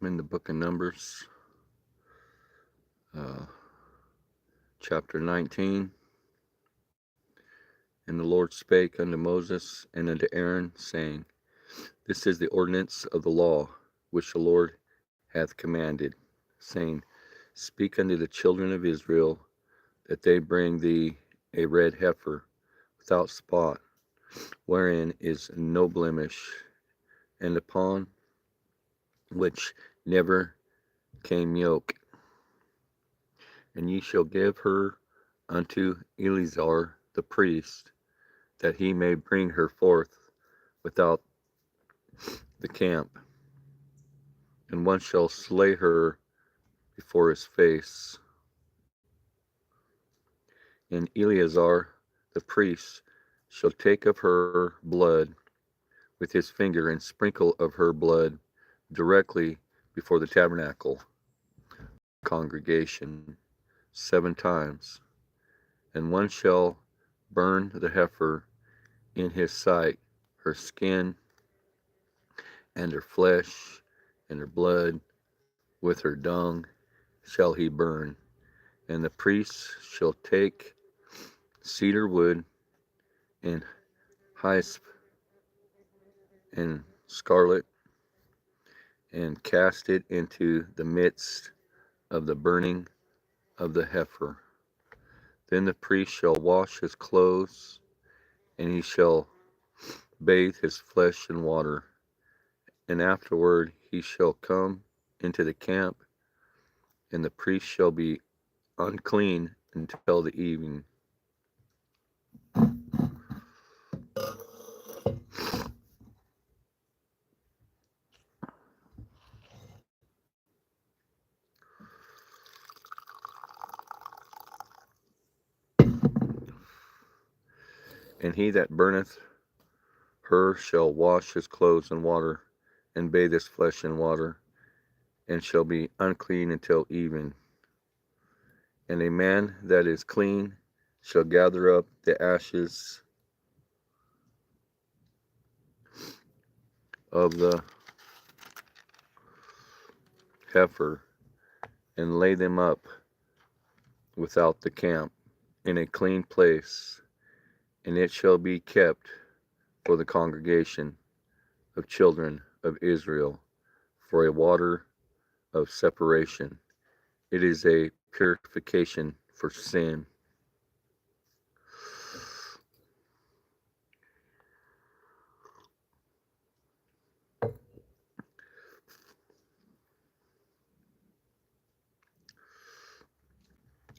I'm in the book of Numbers, uh, chapter 19. And the Lord spake unto Moses and unto Aaron, saying, This is the ordinance of the law which the Lord hath commanded, saying, Speak unto the children of Israel, that they bring thee a red heifer without spot, wherein is no blemish, and upon which never came yoke. And ye shall give her unto Eleazar the priest, that he may bring her forth without the camp. And one shall slay her before his face. And Eleazar the priest shall take of her blood with his finger, and sprinkle of her blood directly before the tabernacle congregation 7 times. And one shall burn the heifer in his sight, her skin and her flesh and her blood with her dung shall he burn. And the priest shall take cedar wood and hyssop and scarlet, and cast it into the midst of the burning of the heifer. Then the priest shall wash his clothes, and he shall bathe his flesh in water. And afterward he shall come into the camp, and the priest shall be unclean until the evening. And he that burneth her shall wash his clothes in water, and bathe his flesh in water, and shall be unclean until even. And a man that is clean shall gather up the ashes of the heifer, and lay them up without the camp in a clean place, and it shall be kept for the congregation of children of Israel for a water of separation. It is a purification for sin.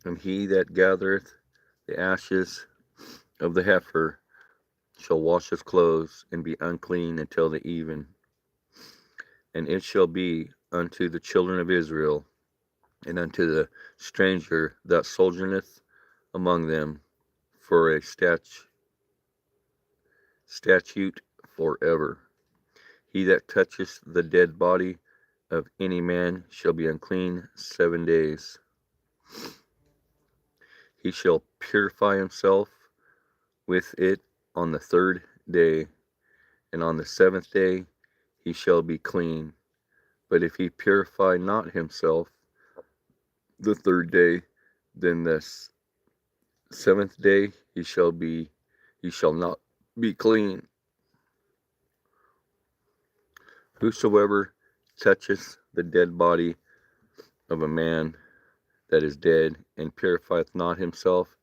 And he that gathereth the ashes of the heifer shall wash his clothes, and be unclean until the even. And it shall be unto the children of Israel, and unto the stranger that sojourneth among them, for a statute forever. He that toucheth the dead body of any man shall be unclean 7 days. He shall purify himself with it on the 3rd day, and on the 7th day he shall be clean. But if he purify not himself the 3rd day, then the 7th day he shall not be clean. Whosoever toucheth the dead body of a man that is dead, and purifieth not himself,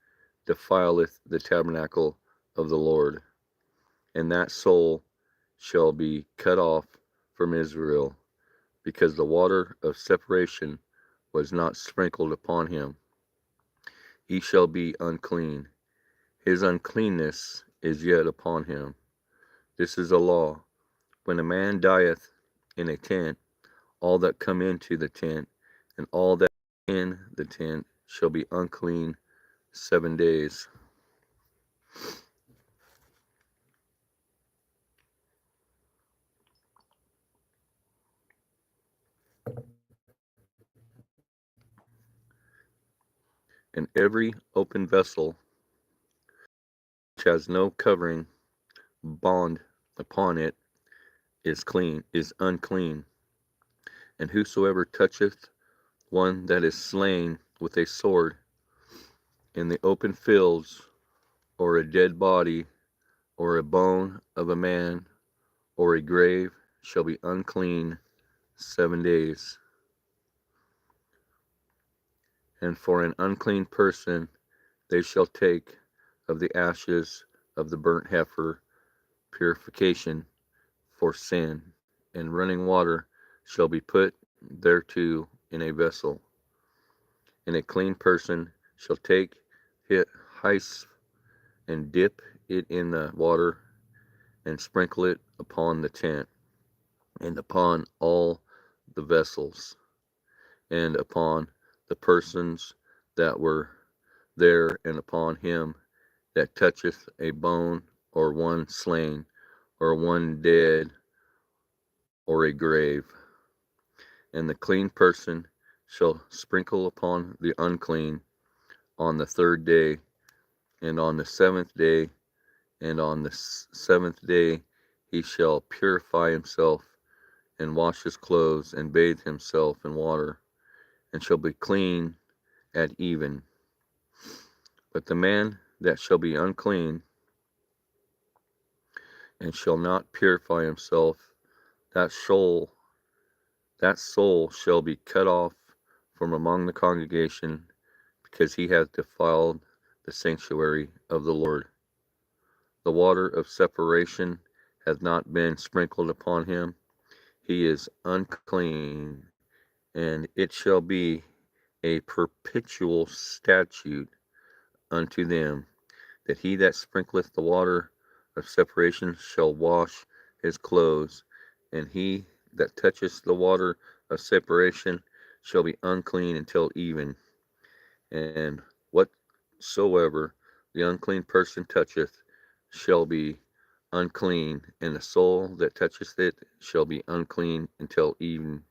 defileth the tabernacle of the Lord, and that soul shall be cut off from Israel, because the water of separation was not sprinkled upon him. He shall be unclean. His uncleanness is yet upon him. This is a law. When a man dieth in a tent, all that come into the tent, and all that in the tent shall be unclean 7 days. And every open vessel which has no covering bond upon it is unclean. And whosoever toucheth one that is slain with a sword in the open fields, or a dead body, or a bone of a man, or a grave, shall be unclean 7 days. And for an unclean person they shall take of the ashes of the burnt heifer purification for sin, and running water shall be put thereto in a vessel. And a clean person shall take it hyssop, and dip it in the water, and sprinkle it upon the tent, and upon all the vessels, and upon the persons that were there, and upon him that toucheth a bone, or one slain, or one dead, or a grave. And the clean person shall sprinkle upon the unclean on the 3rd day, and on the 7th day, and on the 7th day he shall purify himself, and wash his clothes, and bathe himself in water, and shall be clean at even. But the man that shall be unclean, and shall not purify himself, that soul shall be cut off from among the congregation, because he hath defiled the sanctuary of the Lord. The water of separation hath not been sprinkled upon him, he is unclean, and it shall be a perpetual statute unto them, that he that sprinkleth the water of separation shall wash his clothes, and he that toucheth the water of separation shall be unclean until even. And whatsoever the unclean person toucheth shall be unclean, and the soul that toucheth it shall be unclean until even.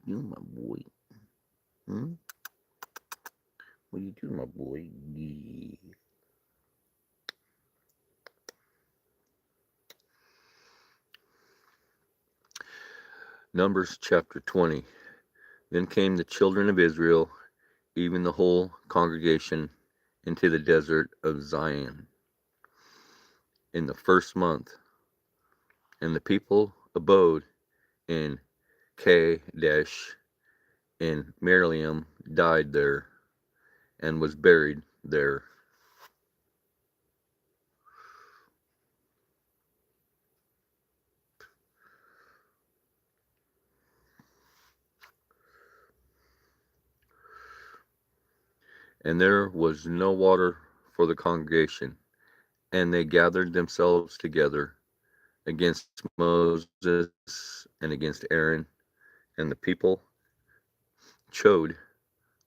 You, my boy. Hmm? What you doing, my boy? Yeah. Numbers chapter 20. Then came the children of Israel, even the whole congregation, into the desert of Zion in the 1st month. And the people abode in Kadesh, and Miriam died there, and was buried there. And there was no water for the congregation, and they gathered themselves together against Moses and against Aaron, and the people chode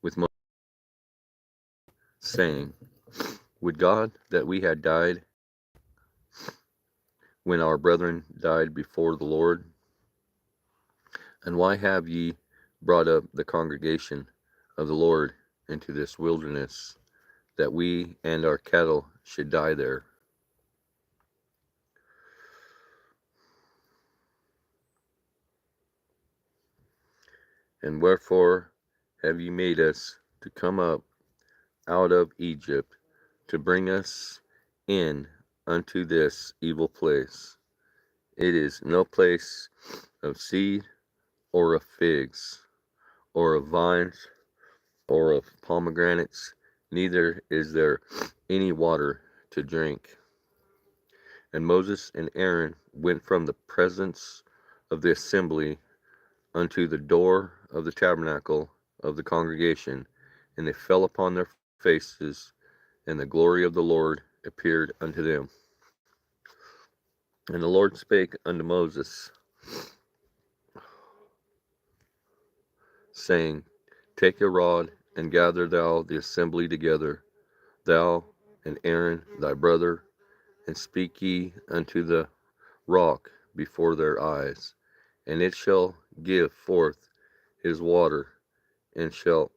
with Moses, saying, Would God that we had died when our brethren died before the Lord? And why have ye brought up the congregation of the Lord into this wilderness, that we and our cattle should die there? And wherefore have ye made us to come up out of Egypt, to bring us in unto this evil place? It is no place of seed, or of figs, or of vines, or of pomegranates, neither is there any water to drink. And Moses and Aaron went from the presence of the assembly unto the door of the tabernacle of the congregation, and they fell upon their faces, and the glory of the Lord appeared unto them. And the Lord spake unto Moses, saying, Take a rod, and gather thou the assembly together, thou and Aaron thy brother, and speak ye unto the rock before their eyes, and it shall give forth his water, and shall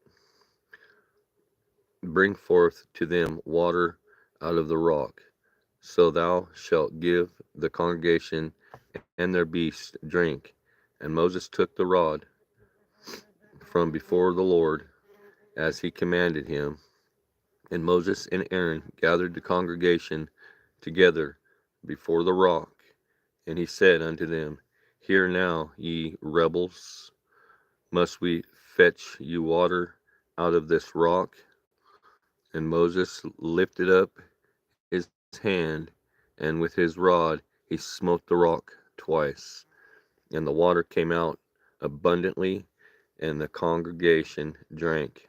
bring forth to them water out of the rock. So thou shalt give the congregation and their beasts drink. And Moses took the rod from before the Lord, as he commanded him. And Moses and Aaron gathered the congregation together before the rock. And he said unto them, Hear now, ye rebels, must we fetch you water out of this rock? And Moses lifted up his hand, and with his rod he smote the rock twice, and the water came out abundantly, and the congregation drank,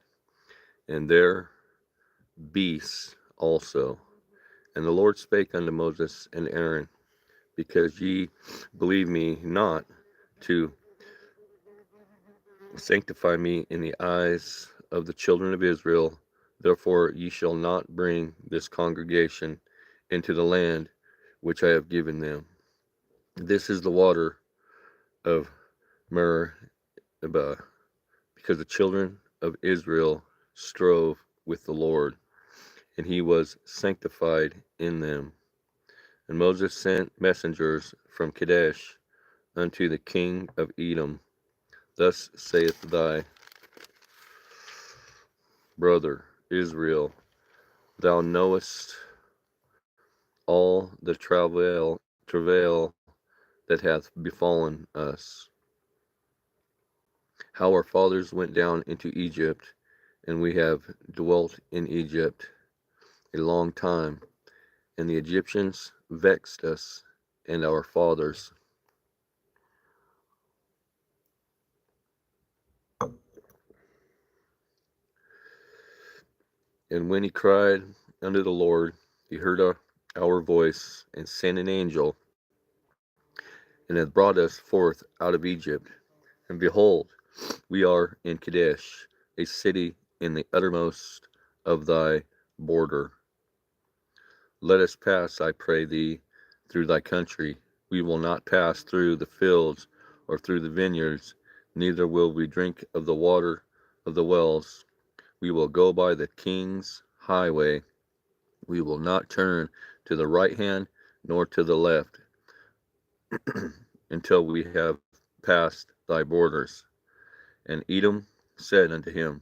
and their beasts also. And the Lord spake unto Moses and Aaron, Because ye believe me not to sanctify me in the eyes of the children of Israel, therefore ye shall not bring this congregation into the land which I have given them. This is the water of Meribah, because the children of Israel strove with the Lord, and he was sanctified in them. And Moses sent messengers from Kadesh unto the king of Edom. Thus saith thy brother Israel, Thou knowest all the travail that hath befallen us, how our fathers went down into Egypt, and we have dwelt in Egypt a long time, and the Egyptians vexed us and our fathers. And when he cried unto the Lord, he heard our voice, and sent an angel, and hath brought us forth out of Egypt. And behold, we are in Kadesh, a city in the uttermost of thy border. Let us pass, I pray thee, through thy country. We will not pass through the fields or through the vineyards, neither will we drink of the water of the wells. We will go by the king's highway. We will not turn to the right hand nor to the left until we have passed thy borders. And Edom said unto him,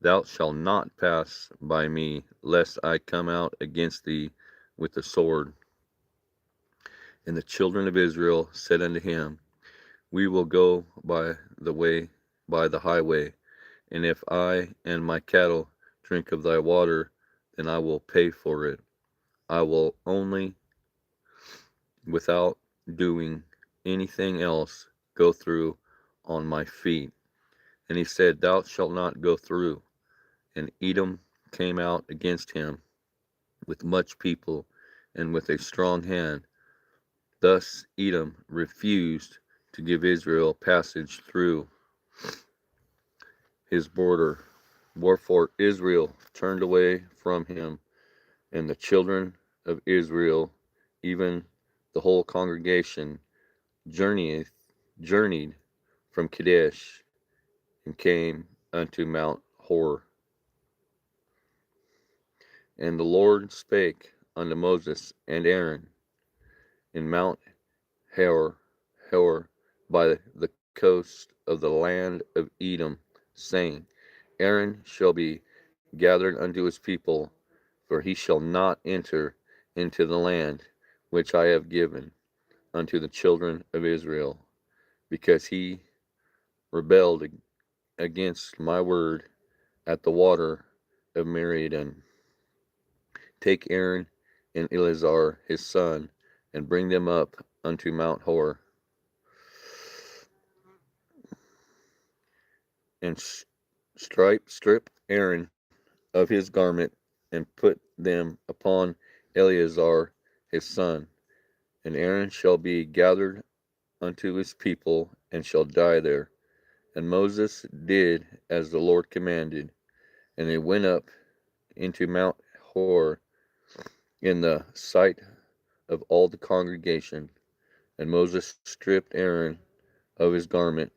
Thou shalt not pass by me, lest I come out against thee with the sword. And the children of Israel said unto him, We will go by the highway, and if I and my cattle drink of thy water, then I will pay for it. I will only, without doing anything else, go through on my feet. And he said, Thou shalt not go through. And Edom came out against him with much people and with a strong hand. Thus Edom refused to give Israel passage through his border. Wherefore Israel turned away from him, and the children of Israel, even the whole congregation, journeyed from Kadesh, and came unto Mount Hor. And the Lord spake unto Moses and Aaron in Mount Hor by the coast of the land of Edom, saying, Aaron shall be gathered unto his people, for he shall not enter into the land which I have given unto the children of Israel, because he rebelled against my word at the water of Meridian. Take Aaron and Eleazar his son, and bring them up unto Mount Hor, and strip Aaron of his garment, and put them upon Eleazar his son. And Aaron shall be gathered unto his people, and shall die there. And Moses did as the Lord commanded, and they went up into Mount Hor in the sight of all the congregation. And Moses stripped Aaron of his garment,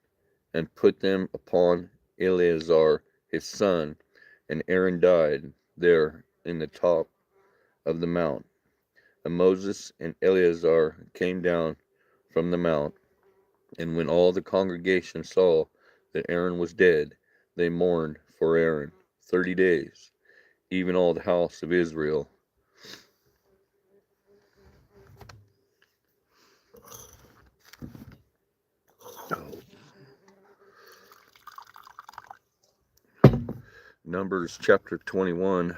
and put them upon Eleazar his son, and Aaron died there in the top of the mount. And Moses and Eleazar came down from the mount, and when all the congregation saw that Aaron was dead, they mourned for Aaron 30 days, even all the house of Israel. Numbers chapter 21.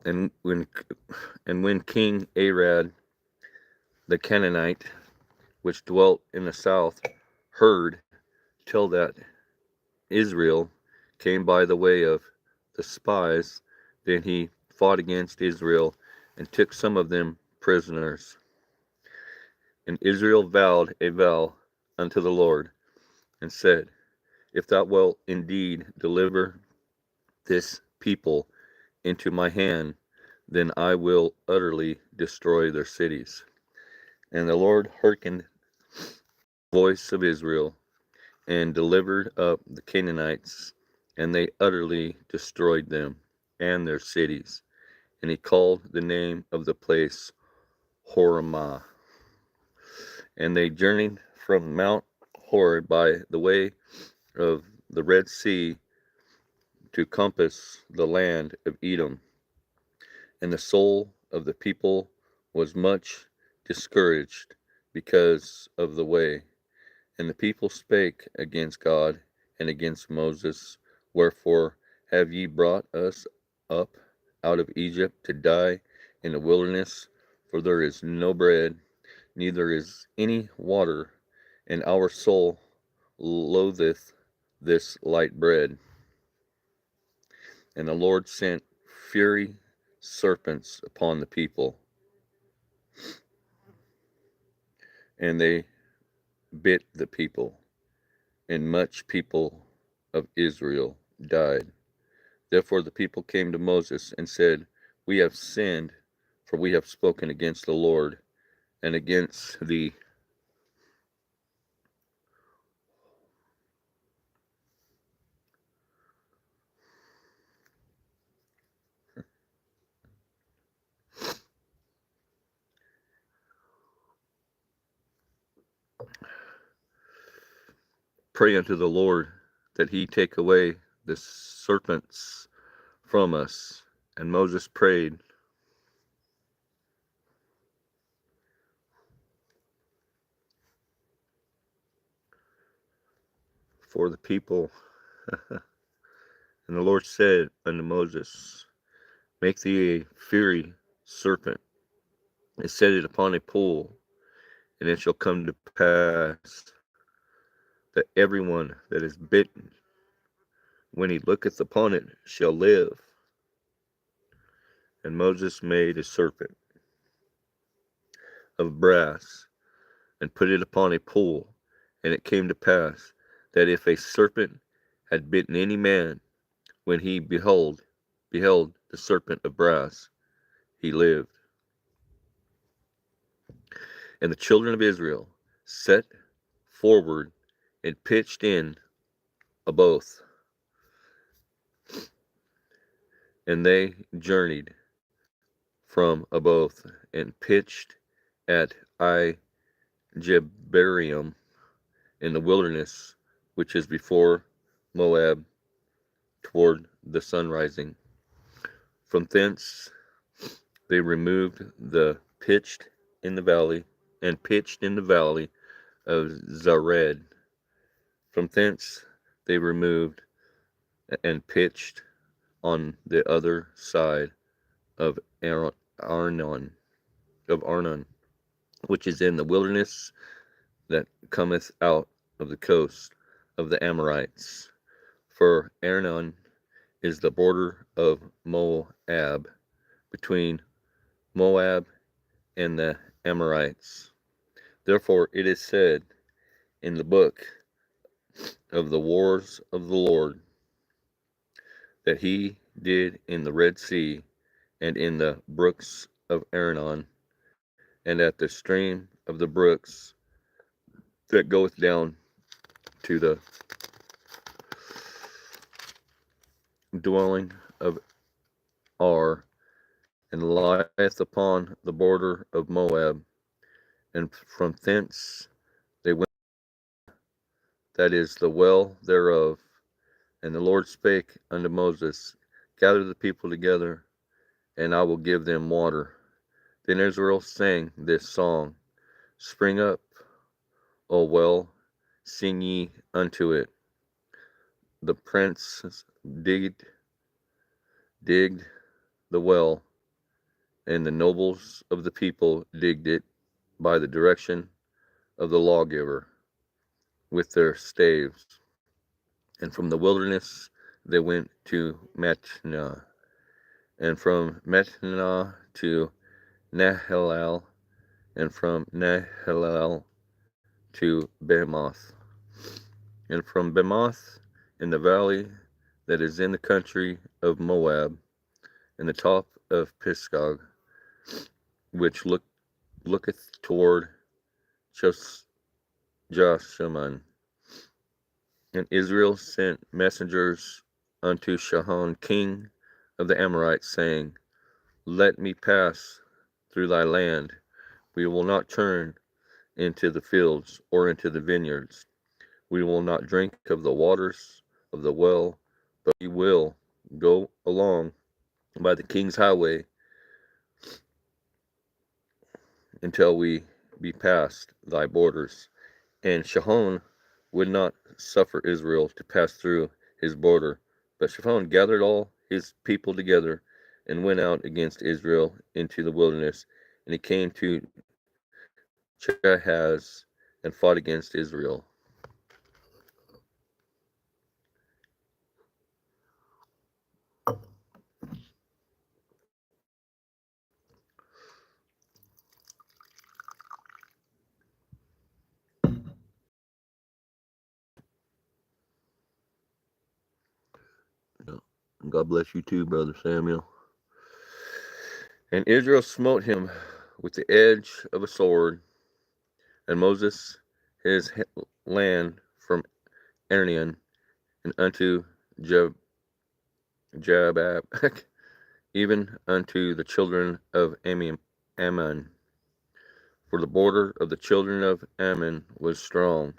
And when King Arad the Canaanite, which dwelt in the south, heard till that Israel came by the way of the spies, then he fought against Israel and took some of them prisoners. And Israel vowed a vow unto the Lord, and said, If thou wilt indeed deliver this people into my hand, then I will utterly destroy their cities. And the Lord hearkened the voice of Israel, and delivered up the Canaanites, and they utterly destroyed them and their cities. And he called the name of the place Hormah. And they journeyed from Mount Hor by the way of the Red Sea to compass the land of Edom. And the soul of the people was much discouraged because of the way. And the people spake against God and against Moses, Wherefore have ye brought us up out of Egypt to die in the wilderness? For there is no bread, neither is any water, and our soul loatheth this light bread. And the Lord sent fury serpents upon the people, and they bit the people, and much people of Israel died. Therefore the people came to Moses and said, We have sinned, for we have spoken against the Lord and against thee. Pray unto the Lord that he take away the serpents from us. And Moses prayed for the people. And the Lord said unto Moses, Make thee a fiery serpent, and set it upon a pole, and it shall come to pass that everyone that is bitten, when he looketh upon it, shall live. And Moses made a serpent of brass, and put it upon a pole. And it came to pass that if a serpent had bitten any man, when he beheld the serpent of brass, he lived. And the children of Israel set forward and pitched in both, and they journeyed from Oboth, and pitched at Jebarium in the wilderness, which is before Moab, toward the sunrising. From thence they removed the pitched in the valley, and pitched in the valley of Zared. From thence they removed and pitched on the other side of Arnon, which is in the wilderness that cometh out of the coast of the Amorites. For Arnon is the border of Moab, between Moab and the Amorites. Therefore it is said in the book of the wars of the Lord, that he did in the Red Sea, and in the brooks of Arnon, and at the stream of the brooks that goeth down to the dwelling of Ar, and lieth upon the border of Moab. And from thence they went, that is the well thereof. And the Lord spake unto Moses, gather the people together, and I will give them water. Then Israel sang this song, Spring up, O well, sing ye unto it. The princes digged the well, and the nobles of the people digged it by the direction of the lawgiver with their staves. And from the wilderness they went to Matnah, and from Matnah to Nahalal, and from Nahalal to Bemoth, and from Bemoth in the valley that is in the country of Moab, in the top of Pisgah, which looketh toward Joshaman. And Israel sent messengers unto Sihon king of the Amorites, saying, Let me pass through thy land. We will not turn into the fields or into the vineyards. We will not drink of the waters of the well, but we will go along by the king's highway until we be past thy borders. And Sihon would not suffer Israel to pass through his border. But Sihon gathered all his people together and went out against Israel into the wilderness. And he came to Jahaz and fought against Israel. God bless you too, Brother Samuel. And Israel smote him with the edge of a sword, and Moses his land from Arnon and unto Jabab, even unto the children of Ammon. For the border of the children of Ammon was strong.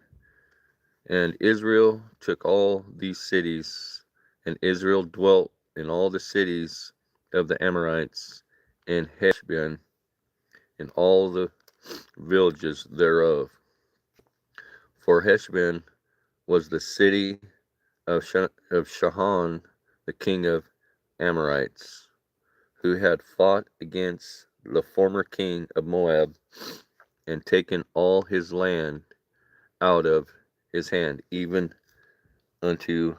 And Israel took all these cities, and Israel dwelt in all the cities of the Amorites, in Heshbon, in all the villages thereof. For Heshbon was the city of Sihon, the king of Amorites, who had fought against the former king of Moab, and taken all his land out of his hand, even unto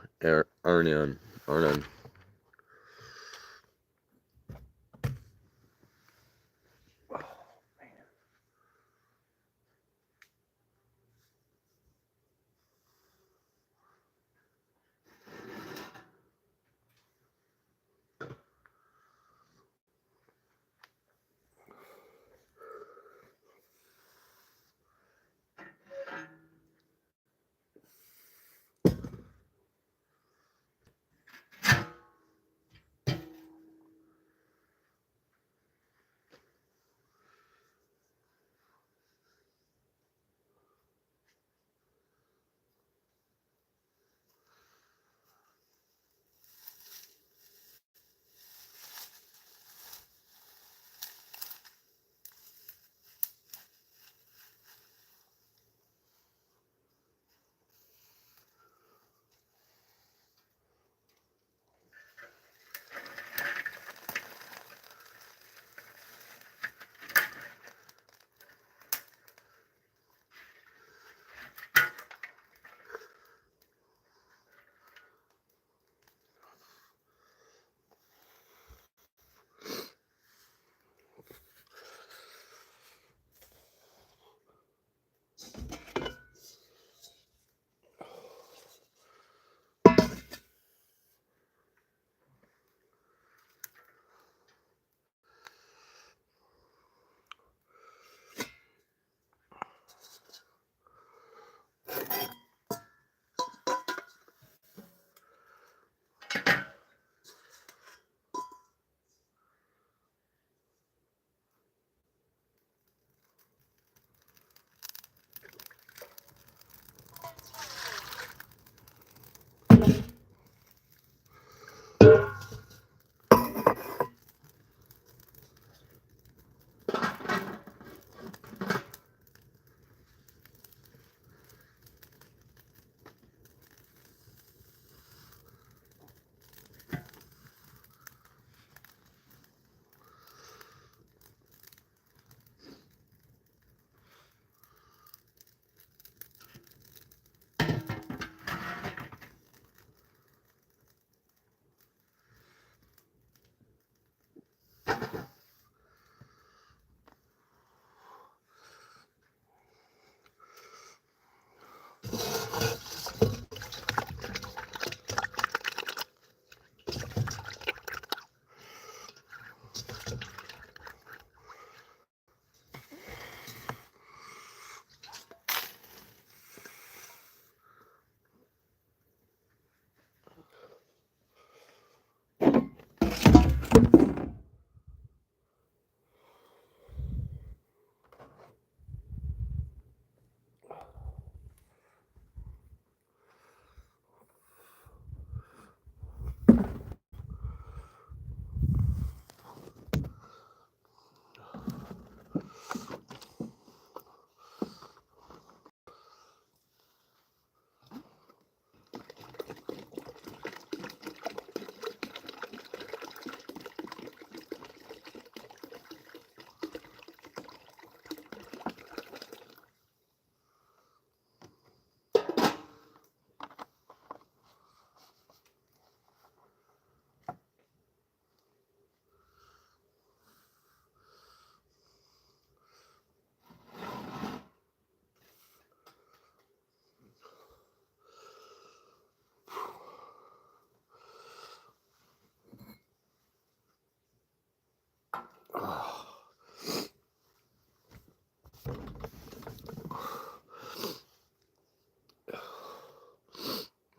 Arnon.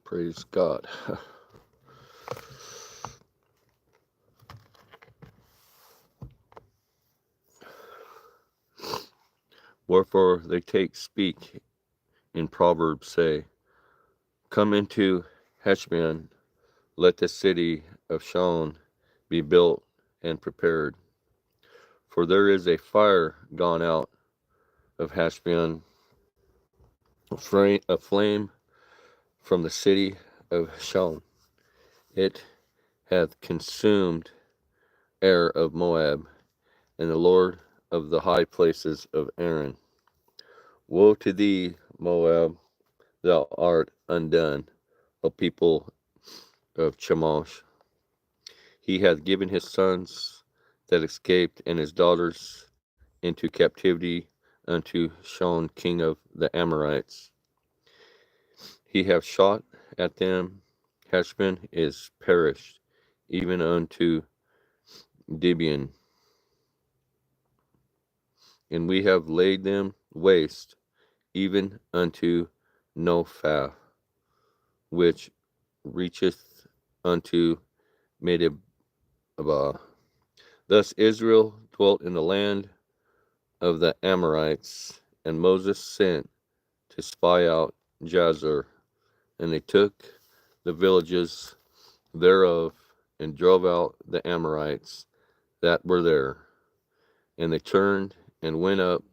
Praise God. Wherefore they speak in Proverbs, say, come into Heshbon, let the city of Shon be built and prepared. For there is a fire gone out of Heshbon, a flame from the city of Shon. It hath consumed Ar of Moab, and the Lord of the high places of Aaron. Woe to thee, Moab, thou art undone, O people of Chemosh. He hath given his sons that escaped and his daughters into captivity unto Shon king of the Amorites. He hath shot at them, Heshbon is perished, even unto Gibeon. And we have laid them waste, even unto Nophah, which reacheth unto Medeba. Thus Israel dwelt in the land of the Amorites, and Moses sent to spy out Jazer, and they took the villages thereof, and drove out the Amorites that were there. And they turned and went up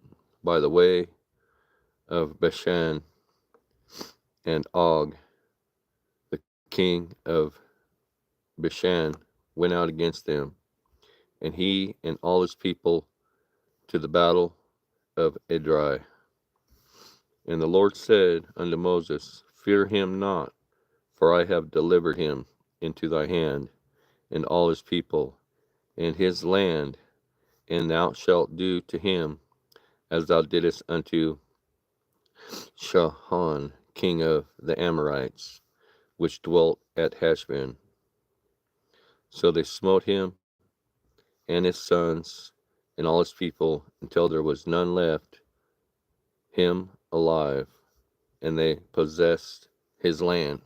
by the way of Bashan, and Og, the king of Bashan, went out against them, and he and all his people to the battle of Edrei. And the Lord said unto Moses, fear him not, for I have delivered him into thy hand, and all his people, and his land, and thou shalt do to him as thou didst unto Sihon, king of the Amorites, which dwelt at Heshbon. So they smote him and his sons and all his people until there was none left him alive, and they possessed his land.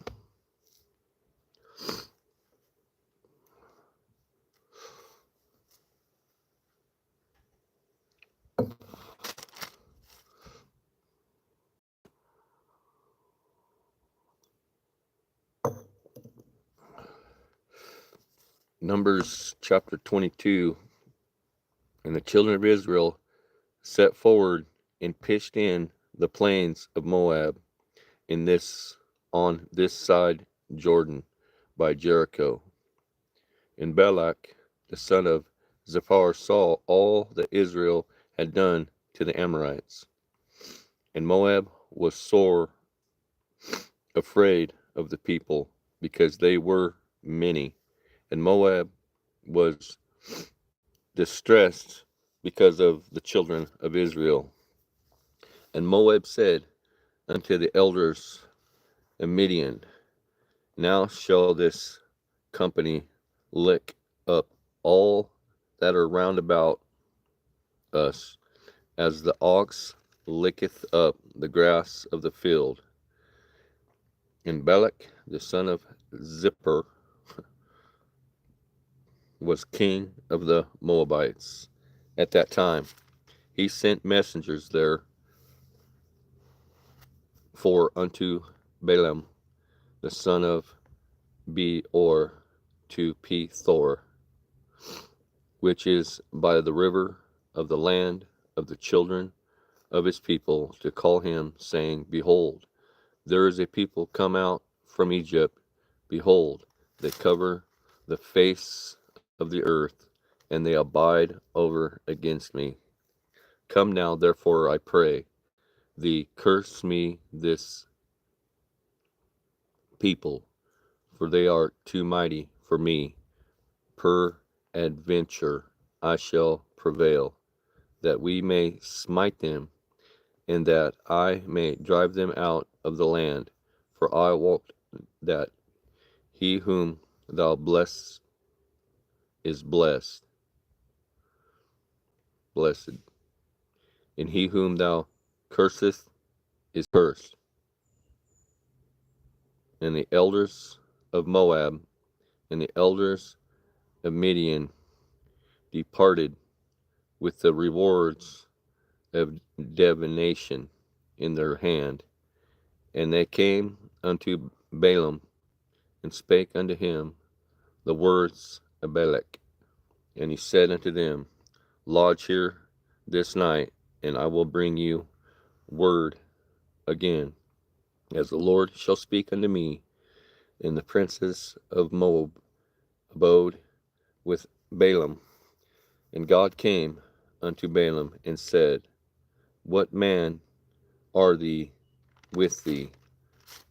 Numbers chapter 22. And the children of Israel set forward and pitched in the plains of Moab on this side Jordan by Jericho. And Balak the son of Ziphar saw all that Israel had done to the Amorites. And Moab was sore afraid of the people, because they were many. And Moab was distressed because of the children of Israel. And Moab said unto the elders of Midian, now shall this company lick up all that are round about us, as the ox licketh up the grass of the field. And Balak the son of Zippor was king of the Moabites at that time. He sent messengers there for unto Balaam the son of Beor to Pethor, which is by the river of the land of the children of his people, to call him, saying, behold, there is a people come out from Egypt. Behold, they cover the face of the earth, and they abide over against me. Come now, therefore, I pray thee, curse me this people, for they are too mighty for me. Peradventure I shall prevail, that we may smite them, and that I may drive them out of the land. For I wot that he whom thou bless is blessed, and he whom thou curseth is cursed. And the elders of Moab and the elders of Midian departed with the rewards of divination in their hand. And they came unto Balaam, and spake unto him the words of Balak. And he said unto them, Lodge here this night, and I will bring you word again, as the Lord shall speak unto me. And the princes of Moab abode with Balaam. And God came unto Balaam, and said, What man are thee with thee?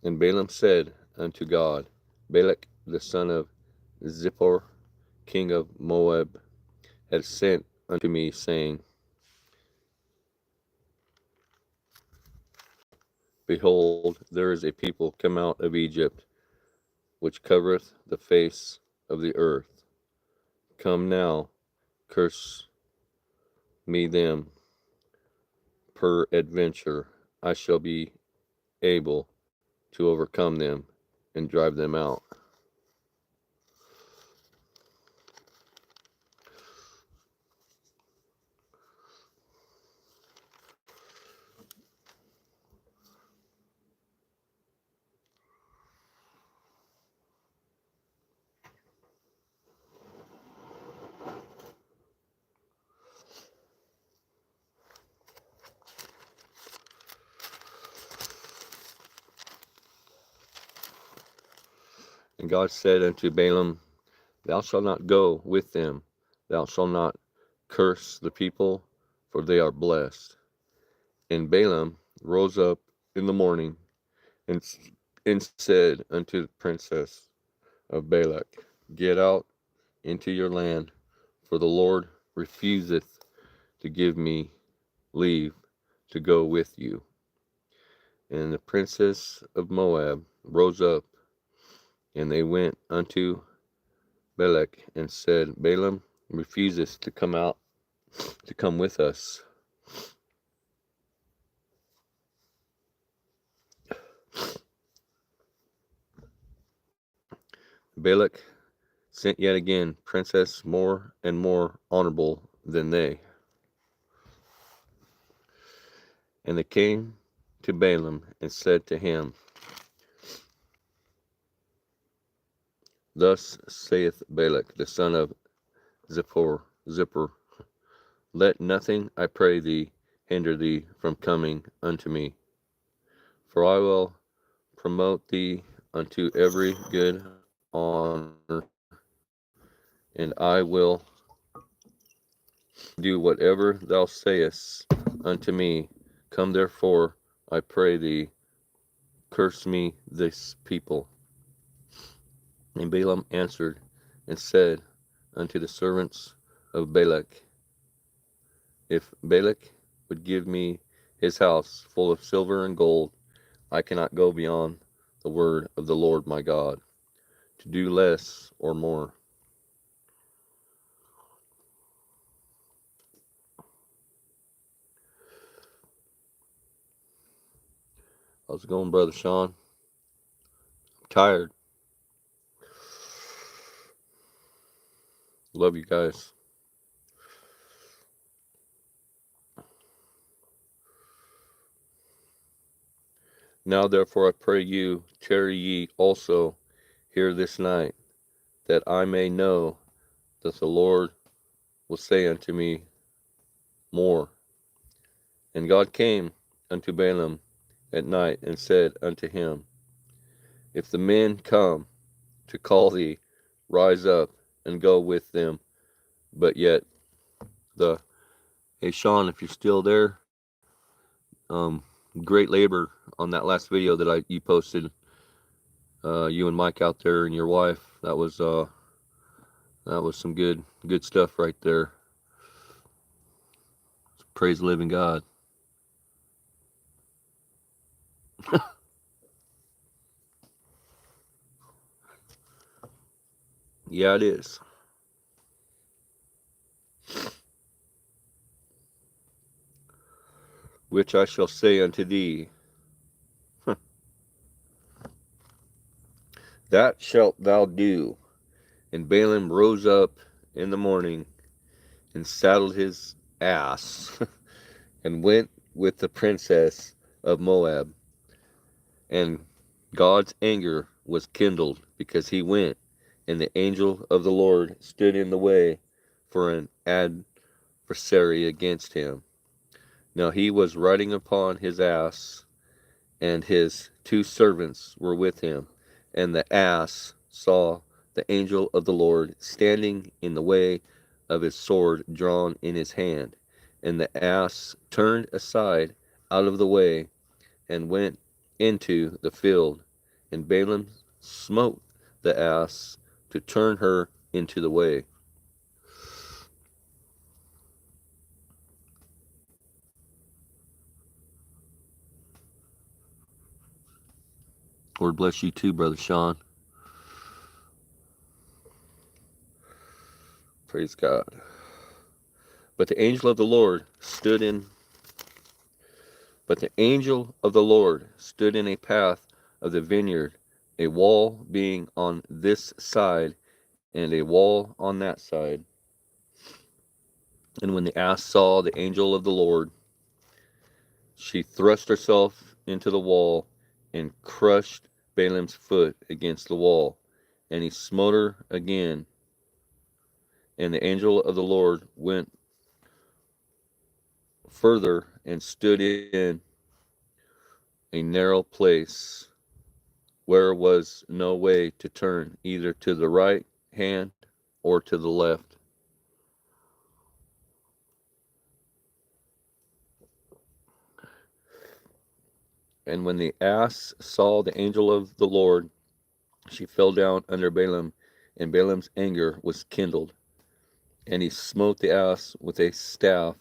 And Balaam said unto God, Balak the son of Zippor, king of Moab, had sent unto me, saying, Behold, there is a people come out of Egypt, which covereth the face of the earth. Come now, curse me them, peradventure I shall be able to overcome them and drive them out. And God said unto Balaam, Thou shalt not go with them, thou shalt not curse the people, for they are blessed. And Balaam rose up in the morning, and, and said unto the princess of Balak, Get out into your land, for the Lord refuseth to give me leave to go with you. And the princess of Moab rose up, and they went unto Balak, and said, Balaam refuseth to come with us. Balak sent yet again princess more and more honorable than they. And they came to Balaam and said to him, Thus saith Balak the son of Zippor, Let nothing, I pray thee, hinder thee from coming unto me, for I will promote thee unto every good honor, and I will do whatever thou sayest unto me. Come therefore, I pray thee, curse me this people. And Balaam answered and said unto the servants of Balak, If Balak would give me his house full of silver and gold, I cannot go beyond the word of the Lord my God, to do less or more. How's it going, Brother Sean? I'm tired. Love you guys. Now therefore I pray you, tarry ye also here this night, that I may know that the Lord will say unto me more. And God came unto Balaam at night, and said unto him, If the men come to call thee, rise up and go with them. But yet hey Sean, if you're still there, great labor on that last video that you posted, you and Mike out there and your wife. That was some good stuff right there. Praise the living God. Yeah, it is. Which I shall say unto thee. That shalt thou do. And Balaam rose up in the morning and saddled his ass and went with the princess of Moab. And God's anger was kindled because he went, and the angel of the Lord stood in the way for an adversary against him. Now he was riding upon his ass, and his two servants were with him. And the ass saw the angel of the Lord standing in the way of his sword drawn in his hand. And the ass turned aside out of the way and went into the field. And Balaam smote the ass to turn her into the way. Lord bless you too, Brother Sean. Praise God. But the angel of the Lord stood in But the angel of the Lord stood in a path of the vineyard, a wall being on this side and a wall on that side. And when the ass saw the angel of the Lord, she thrust herself into the wall and crushed Balaam's foot against the wall. And he smote her again. And the angel of the Lord went further and stood in a narrow place where was no way to turn either to the right hand or to the left. And when the ass saw the angel of the Lord, she fell down under Balaam, and Balaam's anger was kindled. And he smote the ass with a staff.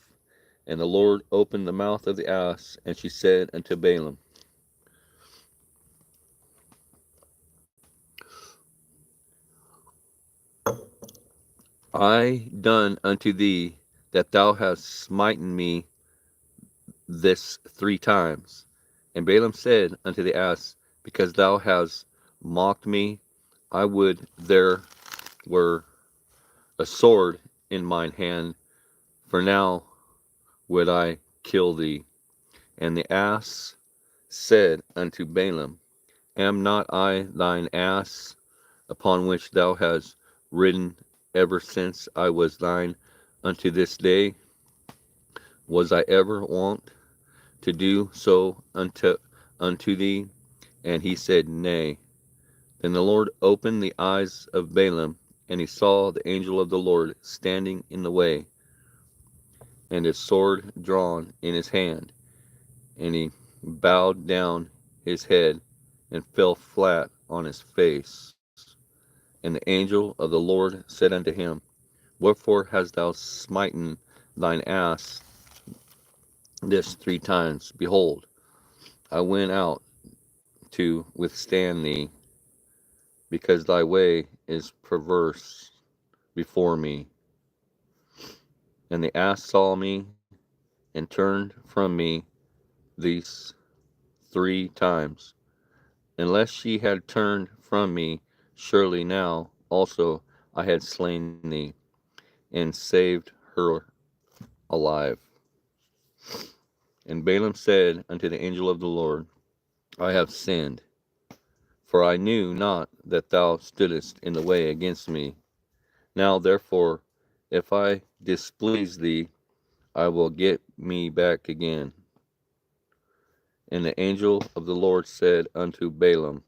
And the Lord opened the mouth of the ass, and she said unto Balaam, I done unto thee that thou hast smitten me this 3 times. And Balaam said unto the ass, because thou hast mocked me, I would there were a sword in mine hand, for now would I kill thee. And the ass said unto Balaam, am not I thine ass, upon which thou hast ridden ever since I was thine unto this day? Was I ever wont to do so unto thee? And he said, Nay. Then the Lord opened the eyes of Balaam, and he saw the angel of the Lord standing in the way, and his sword drawn in his hand. And he bowed down his head and fell flat on his face. And the angel of the Lord said unto him, wherefore hast thou smitten thine ass this 3 times? Behold, I went out to withstand thee, because thy way is perverse before me. And the ass saw me and turned from me these 3 times. Unless she had turned from me, surely now also I had slain thee, and saved her alive. And Balaam said unto the angel of the Lord, I have sinned, for I knew not that thou stoodest in the way against me. Now therefore, if I displease thee, I will get me back again. And the angel of the Lord said unto Balaam,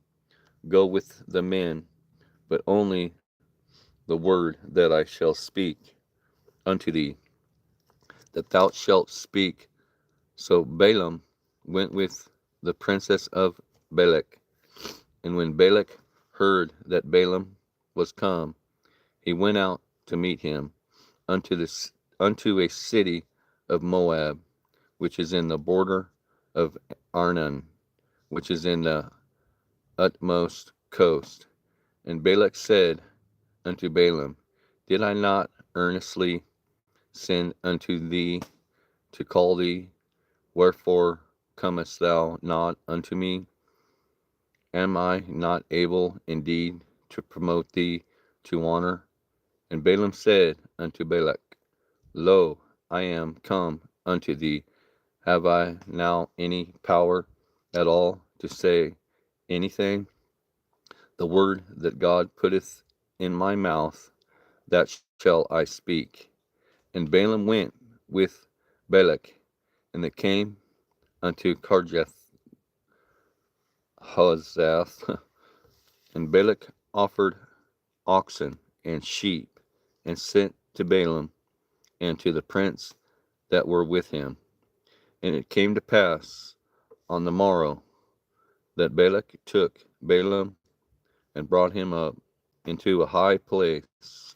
go with the men, but only the word that I shall speak unto thee, that thou shalt speak. So Balaam went with the princess of Balak. And when Balak heard that Balaam was come, he went out to meet him unto a city of Moab, which is in the border of Arnon, which is in the utmost coast. And Balak said unto Balaam, did I not earnestly send unto thee to call thee? Wherefore comest thou not unto me? Am I not able indeed to promote thee to honor? And Balaam said unto Balak, Lo, I am come unto thee. Have I now any power at all to say anything? The word that God putteth in my mouth, that shall I speak. And Balaam went with Balak, and they came unto Karjath Hazath, and Balak offered oxen and sheep, and sent to Balaam and to the prince that were with him. And it came to pass on the morrow that Balak took Balaam and brought him up into a high place,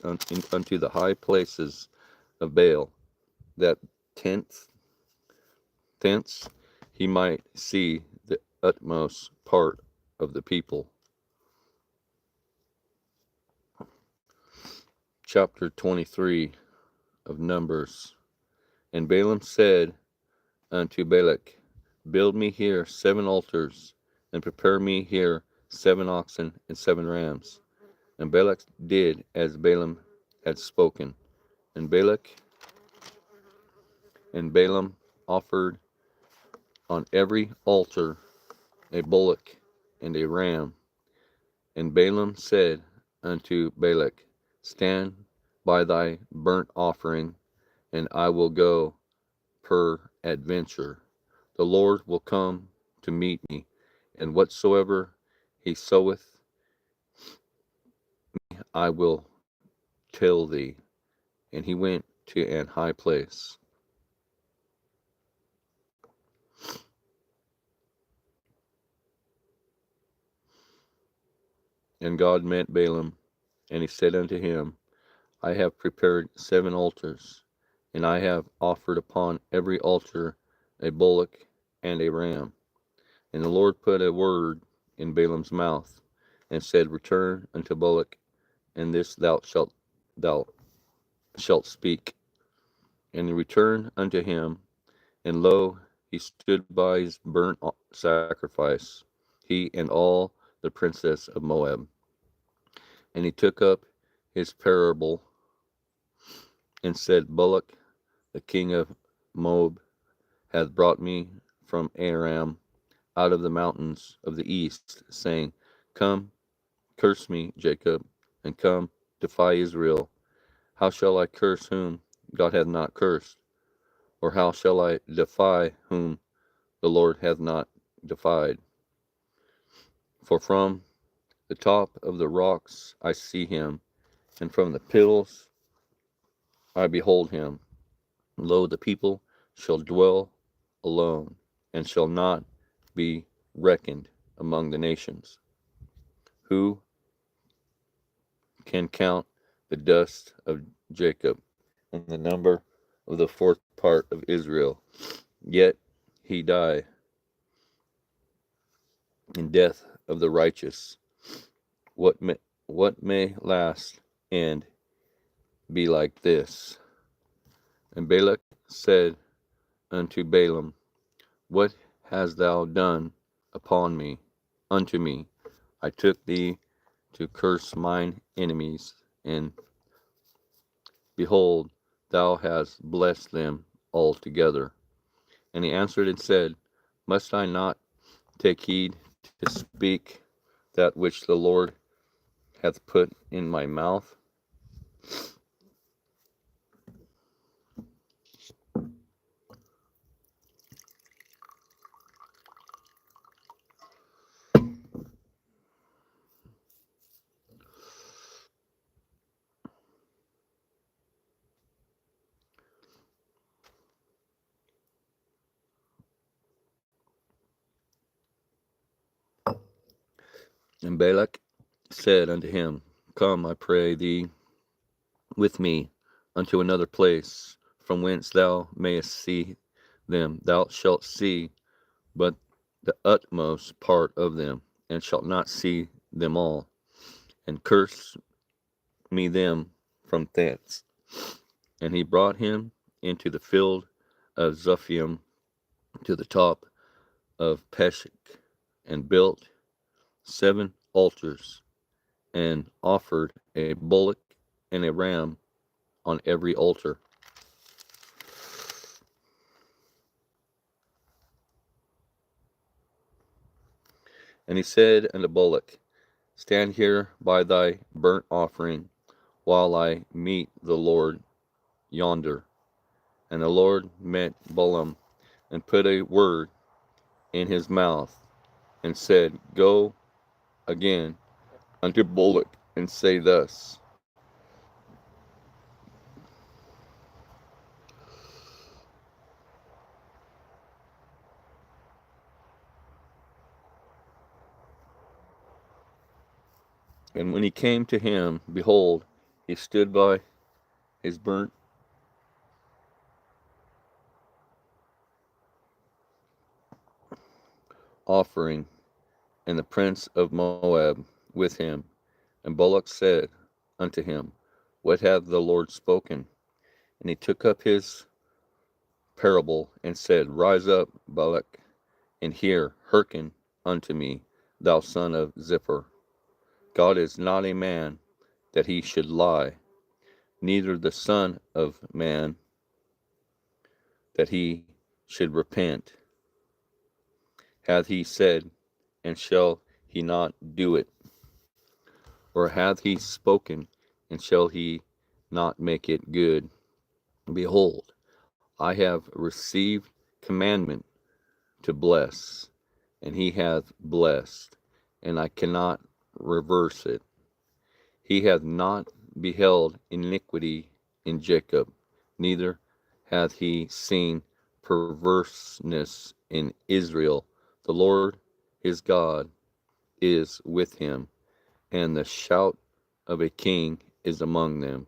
unto the high places of Baal, that thence he might see the utmost part of the people. Chapter 23 of Numbers. And Balaam said unto Balak, Build me here 7 altars, and prepare me here 7 oxen and 7 rams. And Balak did as Balaam had spoken. And Balaam offered on every altar a bullock and a ram. And Balaam said unto Balak, Stand by thy burnt offering, and I will go peradventure. The Lord will come to meet me, and whatsoever he soweth I will tell thee. And he went to an high place. And God met Balaam, and he said unto him, I have prepared 7 altars, and I have offered upon every altar a bullock and a ram. And the Lord put a word in Balaam's mouth, and said, Return unto Balak, and this thou shalt speak. And he returned unto him, and lo, he stood by his burnt sacrifice, he and all the princess of Moab. And he took up his parable, and said, Balak, the king of Moab, hath brought me from Aram out of the mountains of the east, saying, Come, curse me, Jacob, and come, defy Israel. How shall I curse whom God hath not cursed? Or how shall I defy whom the Lord hath not defied? For from the top of the rocks I see him, and from the hills I behold him. Lo, the people shall dwell alone, and shall not be reckoned among the nations. Who can count the dust of Jacob, and the number of the 4th part of Israel? Yet he die in death of the righteous. What may last and be like this? And Balak said unto Balaam, What hast thou done upon me, unto me? I took thee to curse mine enemies, and behold, thou hast blessed them altogether. And he answered and said, Must I not take heed to speak that which the Lord hath put in my mouth? And Balak said unto him, Come, I pray thee, with me unto another place, from whence thou mayest see them. Thou shalt see but the utmost part of them, and shalt not see them all. And curse me them from thence. And he brought him into the field of Zuphium, to the top of Peshek, and built 7 altars, and offered a bullock and a ram on every altar. And he said unto Bullock, Stand here by thy burnt offering, while I meet the Lord yonder. And the Lord met Balaam, and put a word in his mouth, and said, Go again unto Bullock, and say thus, And when he came to him, behold, he stood by his burnt offering, and the prince of Moab with him. And Bullock said unto him, What hath the Lord spoken? And he took up his parable, and said, Rise up, Bullock, and hearken unto me, thou son of Zippor. God is not a man that he should lie, neither the Son of Man that he should repent. Hath he said, and shall he not do it? Or hath he spoken, and shall he not make it good? Behold, I have received commandment to bless, and he hath blessed, and I cannot reverse it. He hath not beheld iniquity in Jacob, neither hath he seen perverseness in Israel. The Lord his God is with him, and the shout of a king is among them.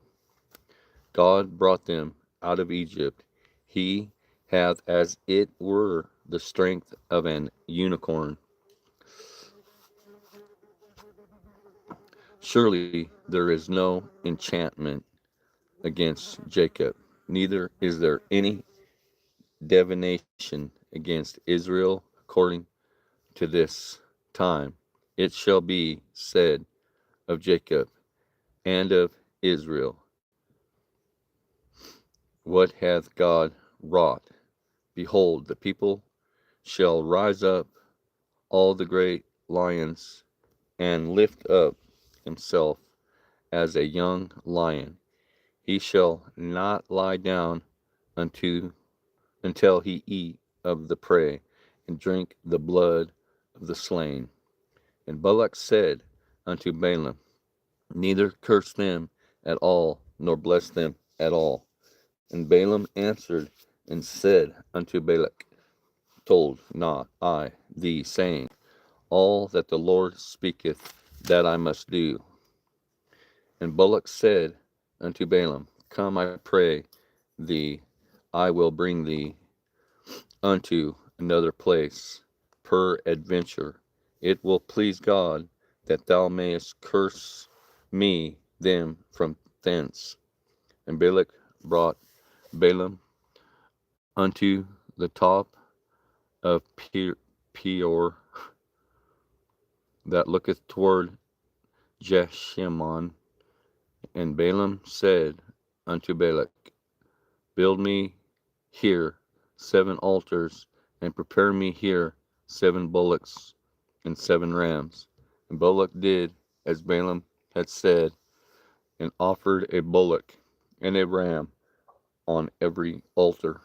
God brought them out of Egypt. He hath as it were the strength of an unicorn. Surely there is no enchantment against Jacob, neither is there any divination against Israel according to this time. It shall be said of Jacob and of Israel, What hath God wrought? Behold, the people shall rise up, all the great lions, and lift up himself as a young lion. He shall not lie down until he eat of the prey, and drink the blood of the slain. And Balak said unto Balaam, Neither curse them at all, nor bless them at all. And Balaam answered and said unto Balak, Told not I thee, saying, All that the Lord speaketh, that I must do? And Balak said unto Balaam, Come, I pray thee, I will bring thee unto another place. Peradventure, it will please God that thou mayest curse me them from thence. And Balak brought Balaam unto the top of Peor, that looketh toward Jeshimon. And Balaam said unto Balak, Build me here 7 altars, and prepare me here 7 bullocks and 7 rams. And Balak did as Balaam had said, and offered a bullock and a ram on every altar.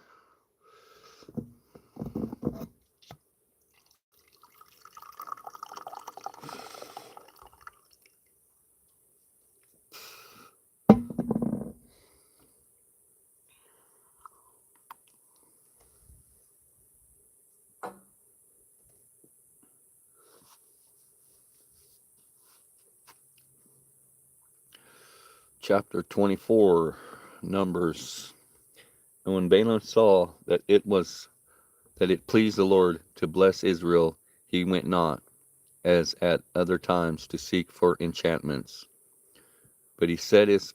Chapter 24, Numbers. And when Balaam saw that it pleased the Lord to bless Israel, he went not, as at other times, to seek for enchantments. But he set his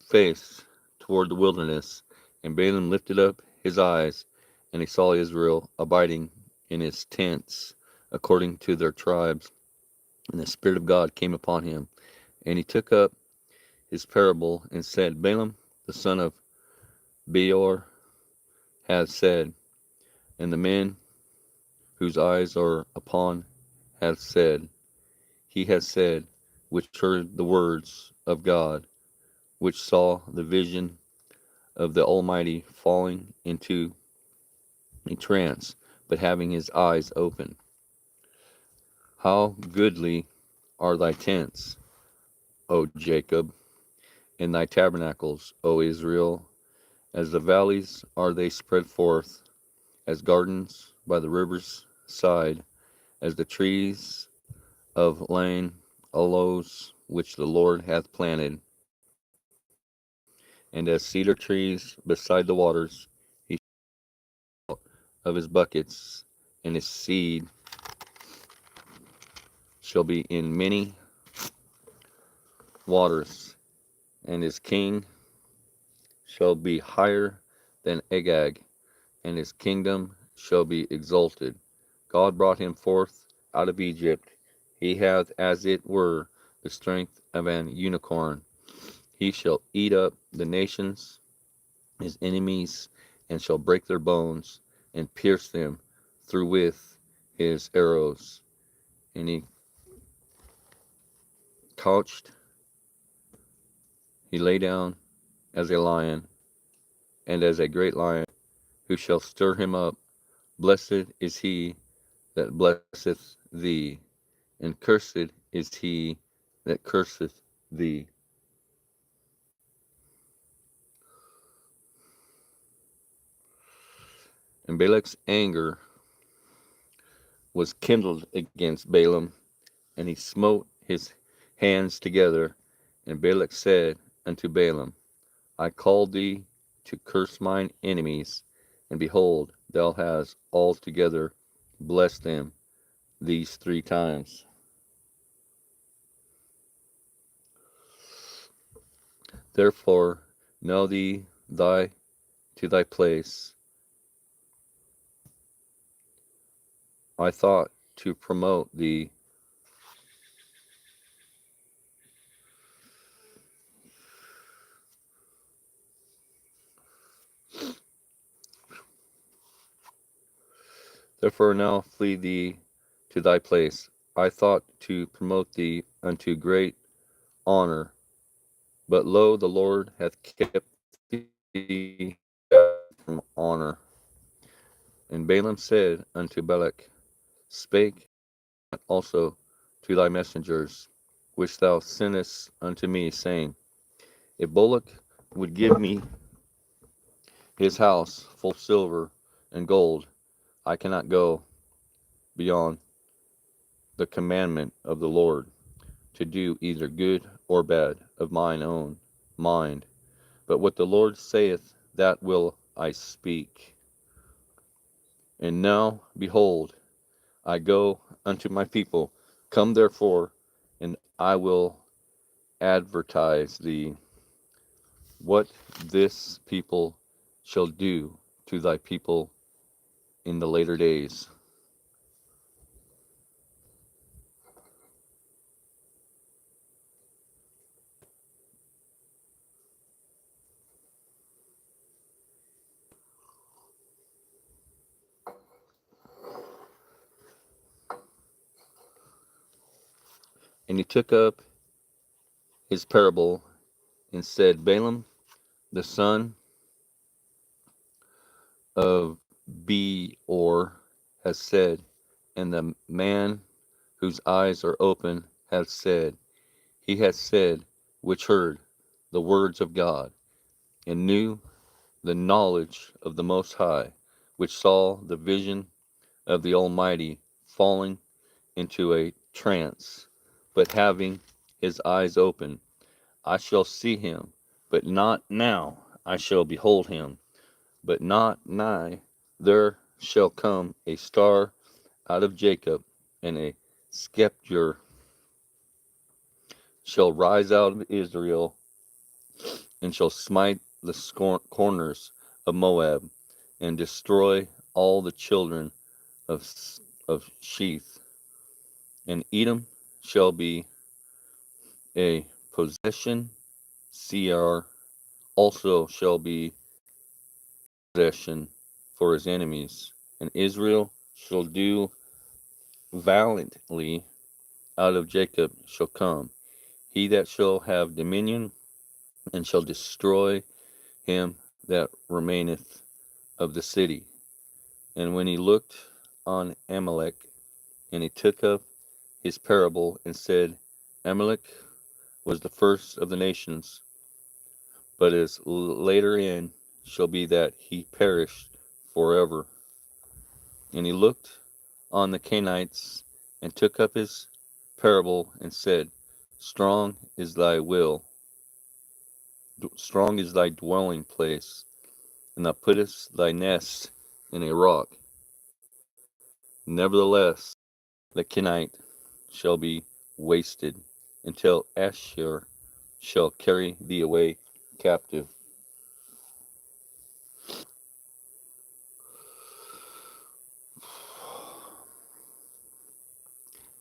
face toward the wilderness, and Balaam lifted up his eyes, and he saw Israel abiding in his tents, according to their tribes. And the Spirit of God came upon him. And he took up his parable and said, Balaam, the son of Beor, has said, and the men whose eyes are upon hath said, he has said, which heard the words of God, which saw the vision of the Almighty falling into a trance, but having his eyes open. How goodly are thy tents, O Jacob, and thy tabernacles, O Israel. As the valleys are they spread forth, as gardens by the river's side, as the trees of lane aloes which the Lord hath planted, and as cedar trees beside the waters. He of his buckets, and his seed shall be in many waters, and his king shall be higher than Agag, and his kingdom shall be exalted. God brought him forth out of Egypt. He hath as it were the strength of an unicorn. He shall eat up the nations, his enemies, and shall break their bones, and pierce them through with his arrows. And he couched, he lay down as a lion, and as a great lion, who shall stir him up? Blessed is he that blesseth thee, and cursed is he that curseth thee. And Balak's anger was kindled against Balaam, and he smote his hands together. And Balak said unto Balaam, I called thee to curse mine enemies, and behold, thou hast altogether blessed them these 3 times. Therefore, know thee to thy place. I thought to promote thee. Therefore now flee thee to thy place. I thought to promote thee unto great honor, but lo, the Lord hath kept thee from honor. And Balaam said unto Balak, Spake also to thy messengers, which thou sentest unto me, saying, If Balak would give me his house full of silver and gold, I cannot go beyond the commandment of the Lord, to do either good or bad of mine own mind. But what the Lord saith, that will I speak. And now, behold, I go unto my people. Come therefore, and I will advertise thee what this people shall do to thy people in the later days. And he took up his parable and said, Balaam, the son of Beor, has said, and the man whose eyes are open hath said, he hath said, which heard the words of God, and knew the knowledge of the Most High, which saw the vision of the Almighty falling into a trance, but having his eyes open. I shall see him, but not now. I shall behold him, but not nigh. There shall come a star out of Jacob, and a scepter shall rise out of Israel, and shall smite the corners of Moab, and destroy all the children of Sheth. And Edom shall be a possession. Seir also shall be possession for his enemies, and Israel shall do valiantly. Out of Jacob shall come he that shall have dominion, and shall destroy him that remaineth of the city. And when he looked on Amalek, and he took up his parable, and said, Amalek was the first of the nations, but his later end shall be that he perish forever. And he looked on the Canaanites, and took up his parable, and said, Strong is thy will, strong is thy dwelling place, and thou puttest thy nest in a rock. Nevertheless, the Kenite shall be wasted, until Asshur shall carry thee away captive.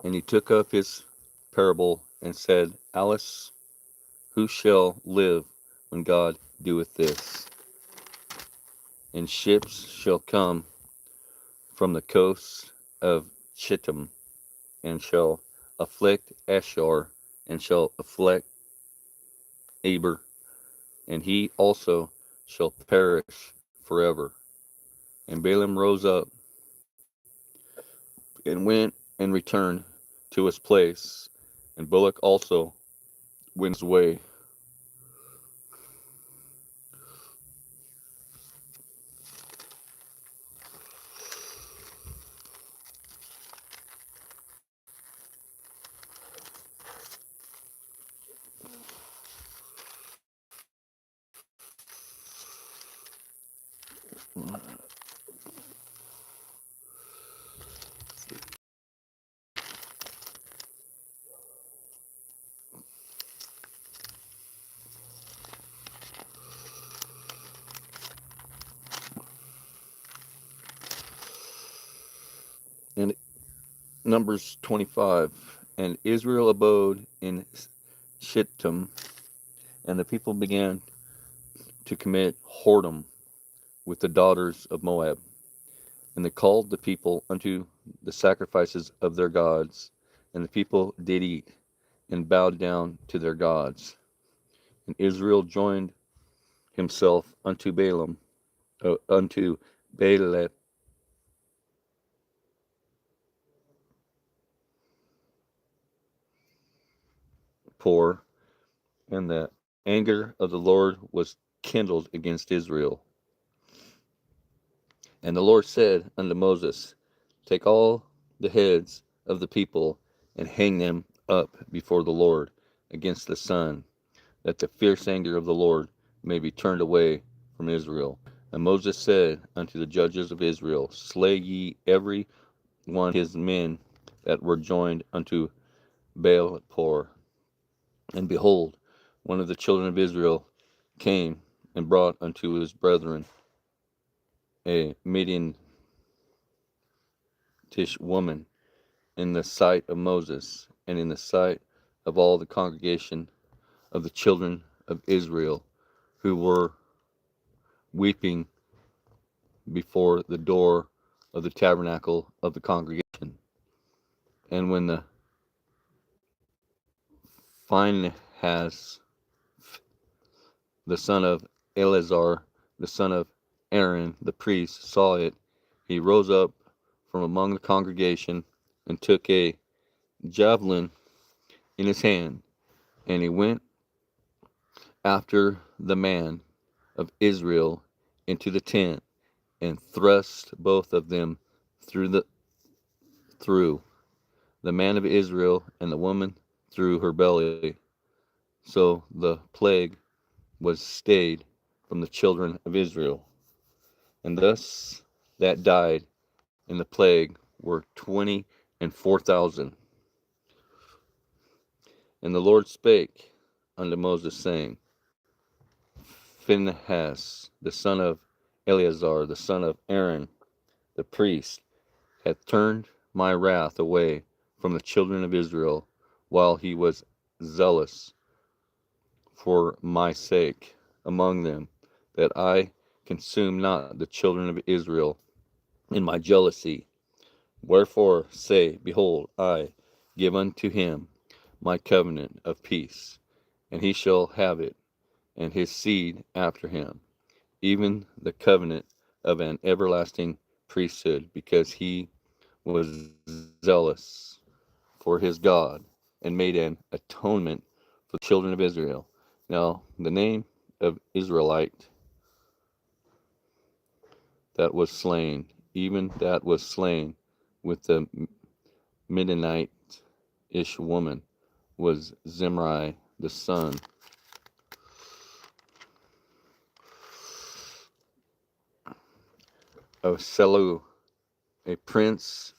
And he took up his parable, and said, Alice, who shall live when God doeth this? And ships shall come from the coasts of Chittim, and shall afflict Ashur, and shall afflict Aber, and he also shall perish forever. And Balaam rose up, and went and returned to his place, and Balak also went his way. And Numbers 25, and Israel abode in Shittim, and the people began to commit whoredom with the daughters of Moab. And they called the people unto the sacrifices of their gods, and the people did eat, and bowed down to their gods. And Israel joined himself unto Balaam, unto Baalat, poor, and the anger of the Lord was kindled against Israel. And the Lord said unto Moses, Take all the heads of the people, and hang them up before the Lord against the sun, that the fierce anger of the Lord may be turned away from Israel. And Moses said unto the judges of Israel, Slay ye every one his men that were joined unto Baal-peor. And behold, one of the children of Israel came and brought unto his brethren a Midianitish woman in the sight of Moses, and in the sight of all the congregation of the children of Israel, who were weeping before the door of the tabernacle of the congregation. And when the Phinehas, the son of Eleazar, the son of Aaron, the priest, saw it, he rose up from among the congregation, and took a javelin in his hand, and he went after the man of Israel into the tent, and thrust both of them through the man of Israel and the woman through her belly. So the plague was stayed from the children of Israel. And thus that died in the plague were 24,000. And the Lord spake unto Moses, saying, Phinehas, the son of Eleazar, the son of Aaron, the priest, hath turned my wrath away from the children of Israel, while he was zealous for my sake among them, that I consume not the children of Israel in my jealousy. Wherefore say, Behold, I give unto him my covenant of peace, and he shall have it, and his seed after him, even the covenant of an everlasting priesthood, because he was zealous for his God, and made an atonement for the children of Israel. Now, the name of Israelite that was slain, even that was slain with the Midianite-ish woman, was Zimri, the son of Selu, a prince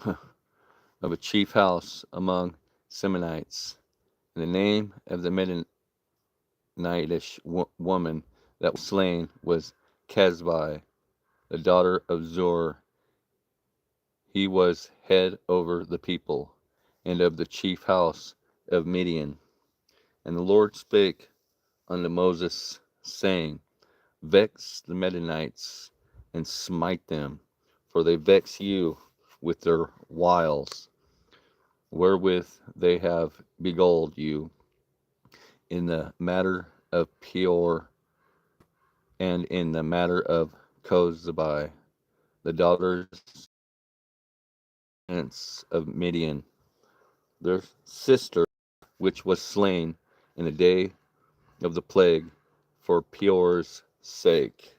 of a chief house among Semenites. And the name of the Midianitish woman that was slain was Kezbi, the daughter of Zur. He was head over the people, and of the chief house of Midian. And the Lord spake unto Moses, saying, Vex the Midianites, and smite them, for they vex you with their wiles, wherewith they have beguiled you in the matter of Peor, and in the matter of Kozbi, the daughters of Midian, their sister, which was slain in the day of the plague for Peor's sake.